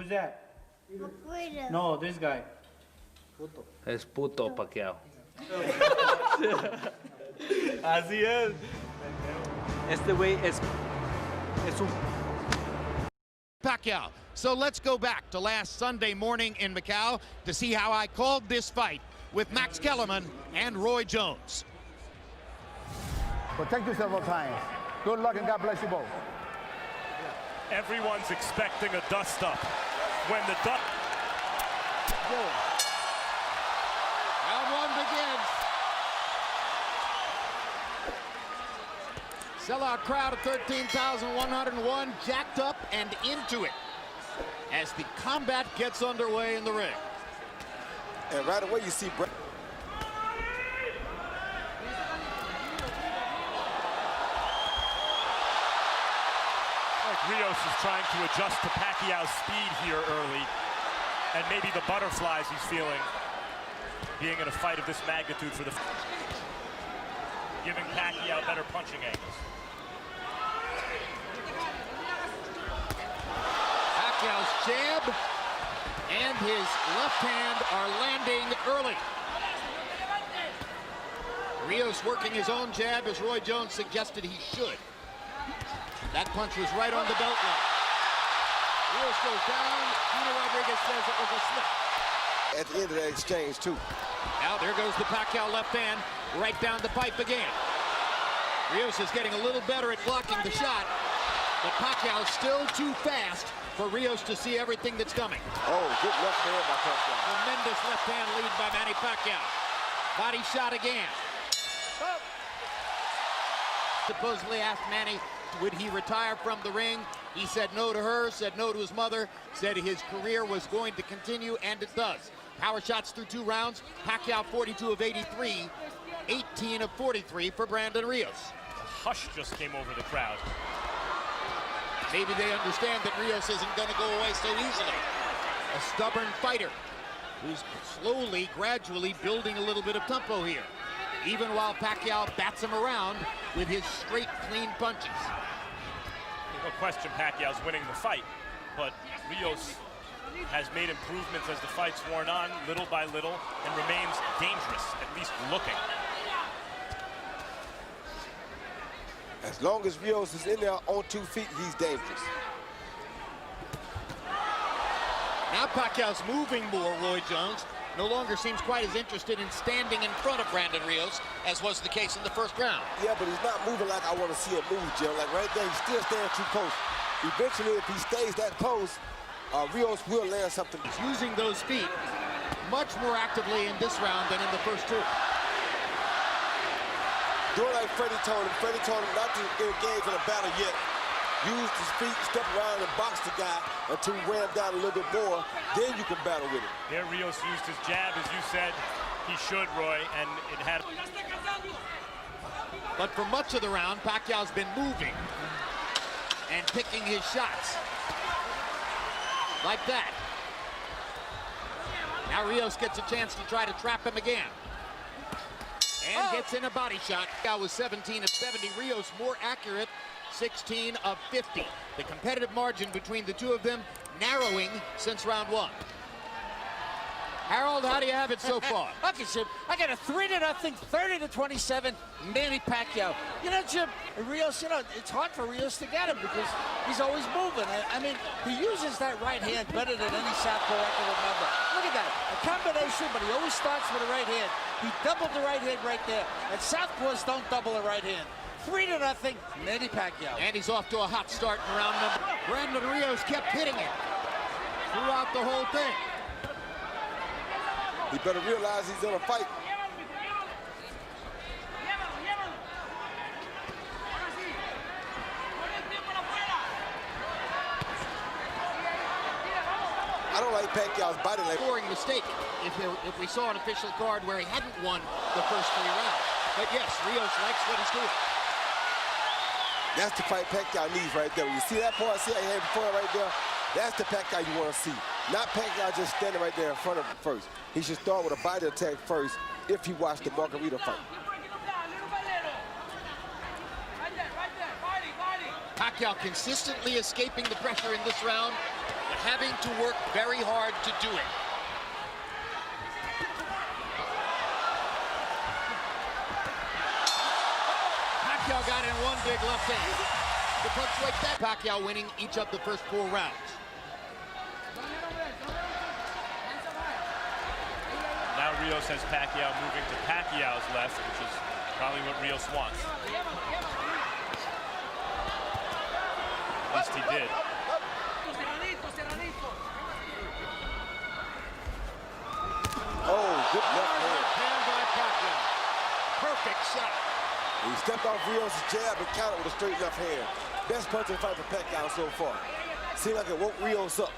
Who's that? Mukha. No, this guy. Es puto Pacquiao. Así es. Este güey es un... Pacquiao. So let's go back to last Sunday morning in Macau to see how I called this fight with Max Kellerman and Roy Jones. Protect you several times. Good luck and God bless you both. Everyone's expecting a dust-up. When the dust... Round one begins. Sellout crowd of 13,101, jacked up and into it as the combat gets underway in the ring. And right away you see Brett. Rios is trying to adjust to Pacquiao's speed here early, and maybe the butterflies he's feeling being in a fight of this magnitude for the giving Pacquiao better punching angles. Pacquiao's jab and his left hand are landing early. Rios working his own jab as Roy Jones suggested he should. That punch was right on the belt line. Rios goes down. Gino Rodriguez says it was a slip. At the end of that exchange, too. Now there goes the Pacquiao left hand right down the pipe again. Rios is getting a little better at blocking the shot, but Pacquiao still too fast for Rios to see everything that's coming. Oh, good left hand by Pacquiao. Tremendous left hand lead by Manny Pacquiao. Body shot again. Supposedly asked Manny, would he retire from the ring? He said no to her, said no to his mother, said his career was going to continue, and it does. Power shots through 2 rounds. Pacquiao 42 of 83, 18 of 43 for Brandon Rios. A hush just came over the crowd. Maybe they understand that Rios isn't going to go away so easily. A stubborn fighter who's slowly, gradually building a little bit of tempo here, even while Pacquiao bats him around with his straight, clean punches. No question Pacquiao's winning the fight, but Rios has made improvements as the fight's worn on, little by little, and remains dangerous, at least looking. As long as Rios is in there on 2 feet, he's dangerous. Now Pacquiao's moving more, Roy Jones. No longer seems quite as interested in standing in front of Brandon Rios as was the case in the first round. Yeah, but he's not moving like I want to see him move, Jim. Like right there, he's still staying too close. Eventually, if he stays that close, Rios will land something. He's using those feet much more actively in this round than in the first 2. Doing like Freddie told him not to engage in a battle yet. Use his feet, step around and box the guy until he wear him down a little bit more. Then you can battle with him. There, Rios used his jab, as you said he should, Roy, and it had... But for much of the round, Pacquiao's been moving and picking his shots. Like that. Now Rios gets a chance to try to trap him again. And gets in a body shot. Pacquiao was 17 of 70. Rios more accurate, 16 of 50. The competitive margin between the two of them narrowing since round 1. Harold, how do you have it so far? Okay, Jim, I got a 3-0, 30-27, Manny Pacquiao. You know, Jim, Rios, you know, it's hard for Rios to get him because he's always moving. I mean, he uses that right hand better than any southpaw I can remember. Look at that, a combination, but he always starts with a right hand. He doubled the right hand right there, and southpaws don't double the right hand. 3-0, Manny Pacquiao. And he's off to a hot start in round number. Brandon Rios kept hitting it throughout the whole thing. He better realize he's in a fight. I don't like Pacquiao's body language. Scoring mistake if we saw an official card where he hadn't won the first 3 rounds. But yes, Rios likes what he's doing. That's the fight Pacquiao needs right there. When you see that part, see how he had before right there? That's the Pacquiao you want to see. Not Pacquiao just standing right there in front of him first. He should start with a body attack first if he watched the Margarita fight. Pacquiao consistently escaping the pressure in this round having to work very hard to do it. Pacquiao got in one big left hand. The punch right back. Pacquiao winning each of the first 4 rounds. Now Rios has Pacquiao moving to Pacquiao's left, which is probably what Rios wants. At least he did. Oh, good left hand. Hand by Pacquiao. Perfect shot. He stepped off Rios' jab and countered with a straight left hand. Best punch in the fight for Pacquiao so far. Seemed like it woke Rios up.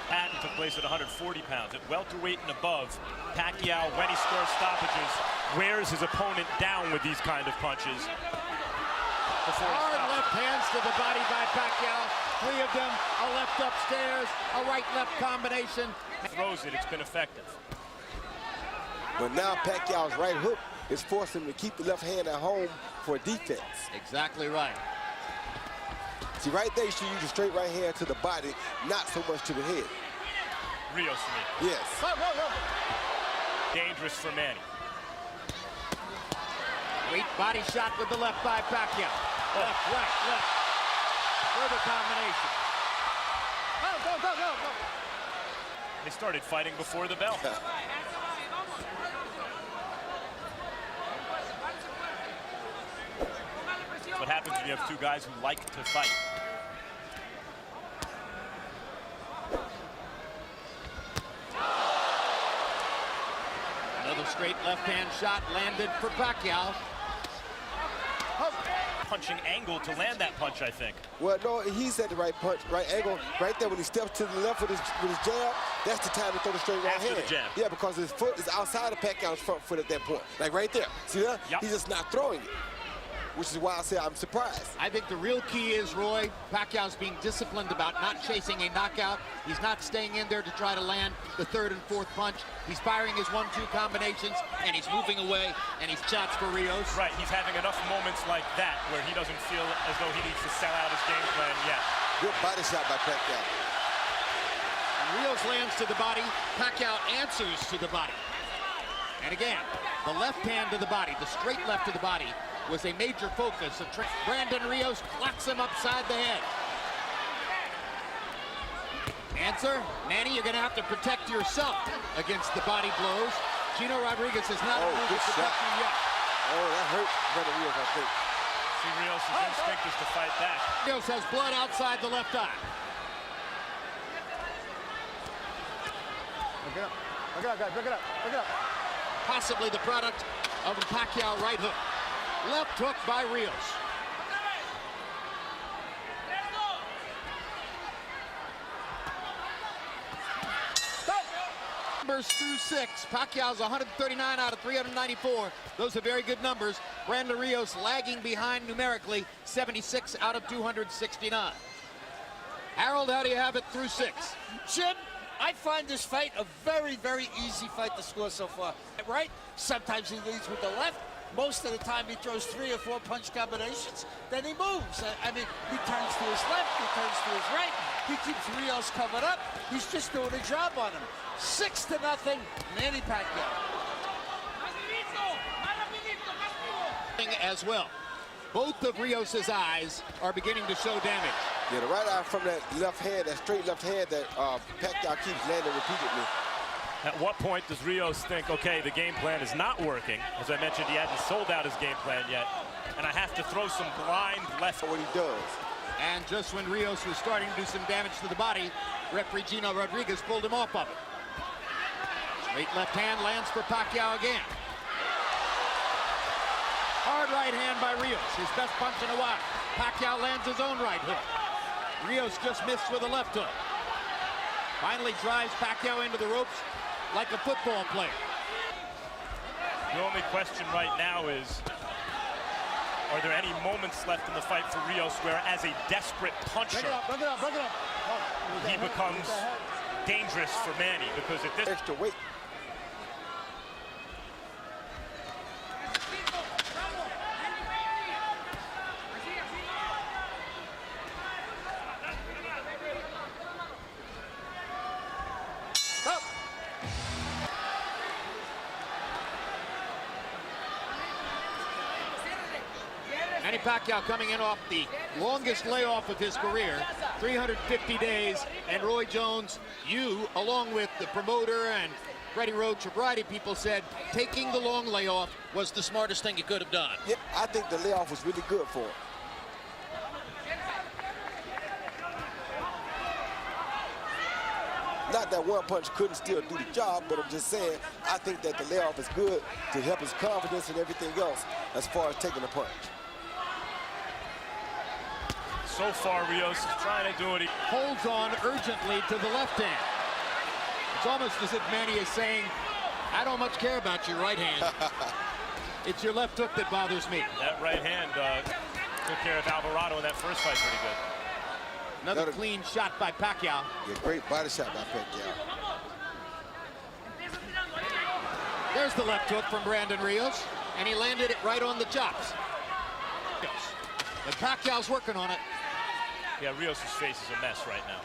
Patton took place at 140 pounds. At welterweight and above, Pacquiao, when he scores stoppages, wears his opponent down with these kind of punches. Hard left hands to the body by Pacquiao. 3 of them, a left upstairs, a right-left combination. Throws it, it's been effective. But now Pacquiao's right hook is forcing him to keep the left hand at home for defense. Exactly right. See, right there, you should use a straight right hand to the body, not so much to the head. Rios to me. Yes. Dangerous for Manny. Great body shot with the left by Pacquiao. Left, right, left. Further combination. Go. They started fighting before the bell. What happens when you have 2 guys who like to fight. Another straight left-hand shot landed for Pacquiao. Punching angle to land that punch, I think. Well, no, he's at the right punch, right angle. Right there when he steps to the left with his jab, that's the time to throw the straight right After hand. the jab. Yeah, because his foot is outside of Pacquiao's front foot at that point. Like right there. See that? Yep. He's just not throwing it. Which is why I say I'm surprised. I think the real key is, Roy, Pacquiao's being disciplined about not chasing a knockout. He's not staying in there to try to land the 3rd and 4th punch. He's firing his 1-2 combinations, and he's moving away, and he's shots for Rios. Right, he's having enough moments like that where he doesn't feel as though he needs to sell out his game plan yet. Good body shot by Pacquiao. Rios lands to the body. Pacquiao answers to the body. And again, the left hand to the body, the straight left to the body, was a major focus of Brandon Rios. Clocks him upside the head. Answer, Manny, you're going to have to protect yourself against the body blows. Gino Rodriguez has not moved to protect you yet. Oh, that hurt Brandon Rios, I think. See, Rios' instinct is to fight back. Rios has blood outside the left eye. Pick it up. Pick it up, guys. Pick it up. Pick it up. Possibly the product of a Pacquiao right hook. Left hook by Rios. Numbers through 6. Pacquiao's 139 out of 394. Those are very good numbers. Brandon Rios lagging behind numerically, 76 out of 269. Harold, how do you have it through 6? Jim, I find this fight a very, very easy fight to score so far. Right? Sometimes he leads with the left. Most of the time he throws 3 or 4 punch combinations. Then he moves. I mean, he turns to his left, he turns to his right. He keeps Rios covered up. He's just doing a job on him. 6-0, Manny Pacquiao. As well. Both of Rios' eyes are beginning to show damage. Yeah, the right eye from that left hand, that straight left hand that Pacquiao keeps landing repeatedly. At what point does Rios think, okay, the game plan is not working? As I mentioned, he hasn't sold out his game plan yet. And I have to throw some blind left. What he does. And just when Rios was starting to do some damage to the body, referee Gino Rodriguez pulled him off of it. Straight left hand lands for Pacquiao again. Hard right hand by Rios, his best punch in a while. Pacquiao lands his own right hook. Rios just missed with a left hook. Finally drives Pacquiao into the ropes like a football player. The only question right now is, are there any moments left in the fight for Rios where, as a desperate puncher, he becomes dangerous for Manny? Because at this Extra weight. Manny Pacquiao coming in off the longest layoff of his career, 350 days, and Roy Jones, you, along with the promoter and Freddie Roach, a variety of people said taking the long layoff was the smartest thing you could have done. Yeah, I think the layoff was really good for him. Not that one punch couldn't still do the job, but I'm just saying, I think that the layoff is good to help his confidence and everything else as far as taking a punch. So far, Rios is trying to do it. Holds on urgently to the left hand. It's almost as if Manny is saying, I don't much care about your right hand. It's your left hook that bothers me. That right hand took care of Alvarado in that first fight pretty good. Another clean shot by Pacquiao. Yeah, great body shot by Pacquiao. There's the left hook from Brandon Rios, and he landed it right on the chops. But Pacquiao's working on it. Yeah, Rios' face is a mess right now.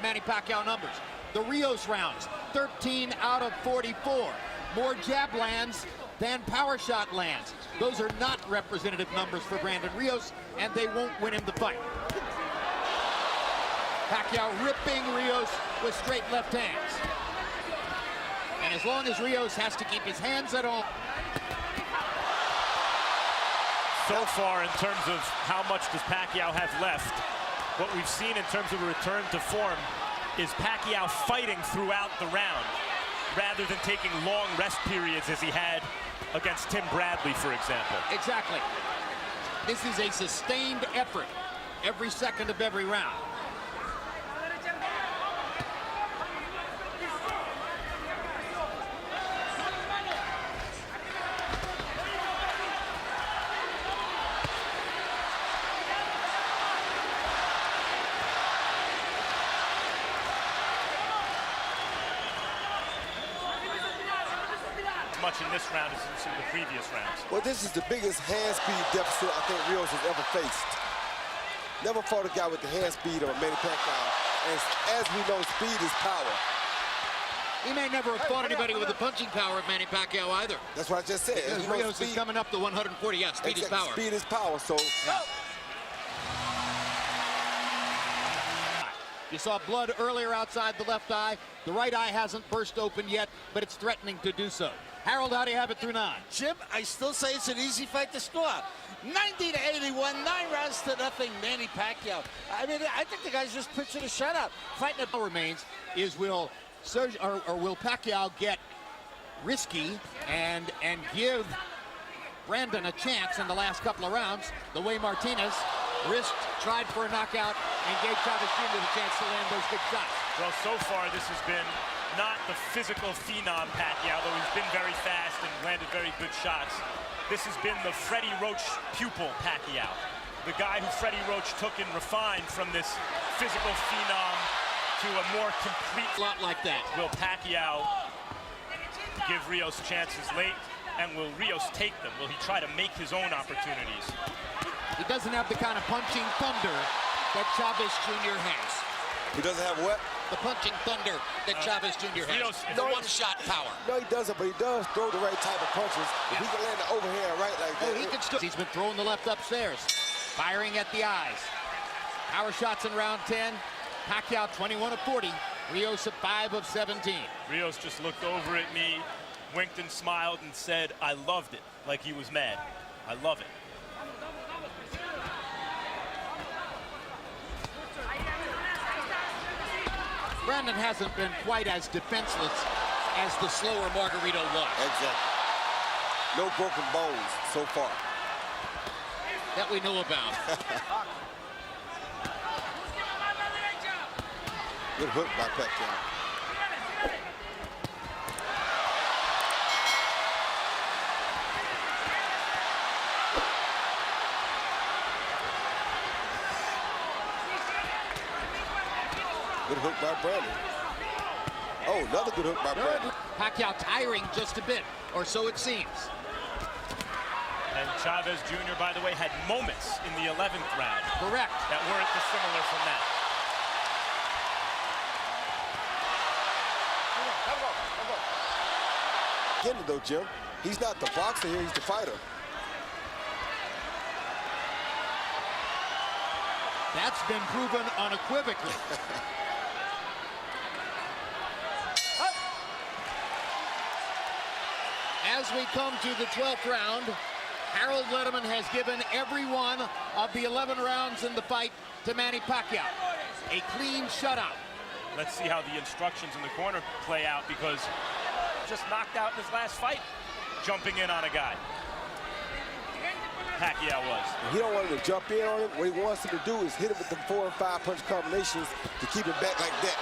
Manny Pacquiao numbers. The Rios rounds, 13 out of 44. More jab lands than power shot lands. Those are not representative numbers for Brandon Rios, and they won't win him the fight. Pacquiao ripping Rios with straight left hands. And as long as Rios has to keep his hands at home. So far, in terms of how much does Pacquiao have left, what we've seen in terms of a return to form is Pacquiao fighting throughout the round rather than taking long rest periods as he had against Tim Bradley, for example. Exactly. This is a sustained effort every second of every round. Much in this round as in some of the previous rounds. Well, this is the biggest hand speed deficit I think Rios has ever faced. Never fought a guy with the hand speed of Manny Pacquiao. And as we know, speed is power. He may never have fought anybody with the punching power of Manny Pacquiao either. That's what I just said. Because Rios is coming up to 140. Yeah, speed is power. Speed is power, so. Yeah. You saw blood earlier outside the left eye. The right eye hasn't burst open yet, but it's threatening to do so. Harold, how do you have it through 9? Jim, I still say it's an easy fight to score. 90-81, 9 rounds to nothing, Manny Pacquiao. I mean, I think the guy's just pitching a shutout. Fighting What remains is will Pacquiao get risky and give Brandon a chance in the last couple of rounds, the way Martinez risked, tried for a knockout, and gave Chavez Jr. the chance to land those big shots. Well, so far this has been not the physical phenom Pacquiao, though he's been very fast and landed very good shots. This has been the Freddie Roach pupil Pacquiao, the guy who Freddie Roach took and refined from this physical phenom to a more complete lot like that. Will Pacquiao give Rios chances late, and will Rios take them? Will he try to make his own opportunities? He doesn't have the kind of punching thunder that Chavez Jr. has. He doesn't have what? The punching thunder that Chavez Jr. has. The one-shot power. No, he doesn't, but he does throw the right type of punches. If he can land the overhand right like that. Oh, he can still. He's been throwing the left upstairs, firing at the eyes. Power shots in round 10. Pacquiao 21 of 40. Rios at 5 of 17. Rios just looked over at me, winked and smiled and said, I loved it, like he was mad. I love it. Brandon hasn't been quite as defenseless as the slower Margarito was. Exactly. No broken bones so far. That we know about. Good hook by Pacquiao. Good hook by Brandon. Oh, another good hook by Brandon. Pacquiao tiring just a bit, or so it seems. And Chavez Jr., by the way, had moments in the 11th round. Correct. That weren't dissimilar from that. Get it though, Jim. He's not the boxer here, he's the fighter. That's been proven unequivocally. As we come to the 12th round, Harold Letterman has given every one of the 11 rounds in the fight to Manny Pacquiao. A clean shutout. Let's see how the instructions in the corner play out, because just knocked out in his last fight, jumping in on a guy. Pacquiao was. He don't want him to jump in on him. What he wants him to do is hit him with the 4 and 5 punch combinations to keep him back like that.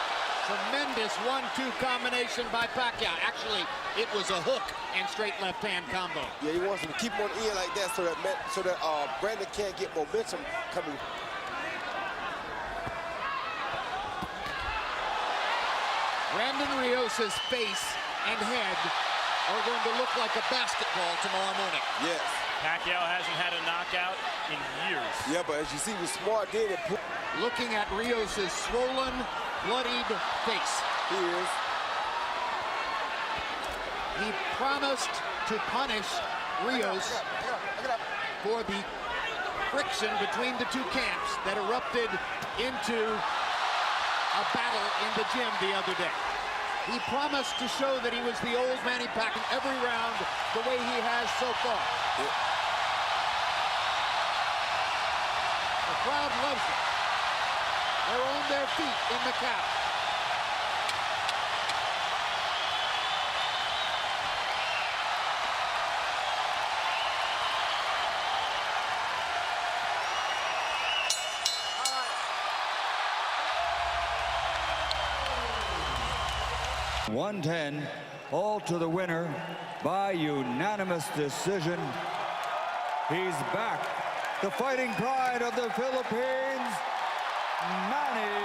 Tremendous 1-2 combination by Pacquiao. Actually, it was a hook and straight left hand combo. Yeah, he wants him to keep him on the end like that so that Brandon can't get momentum coming. Brandon Rios' face and head are going to look like a basketball tomorrow morning. Yes. Pacquiao hasn't had a knockout in years. Yeah, but as you see, with Smart did it. Looking at Rios' swollen, bloodied face. He is. He promised to punish Rios for the friction between the two camps that erupted into a battle in the gym the other day. He promised to show that he was the old Manny Pacquiao every round the way he has so far. Yeah. The crowd loves it. They're on their feet in Macau. $110, all to the winner by unanimous decision. He's back, the fighting pride of the Philippines, Manny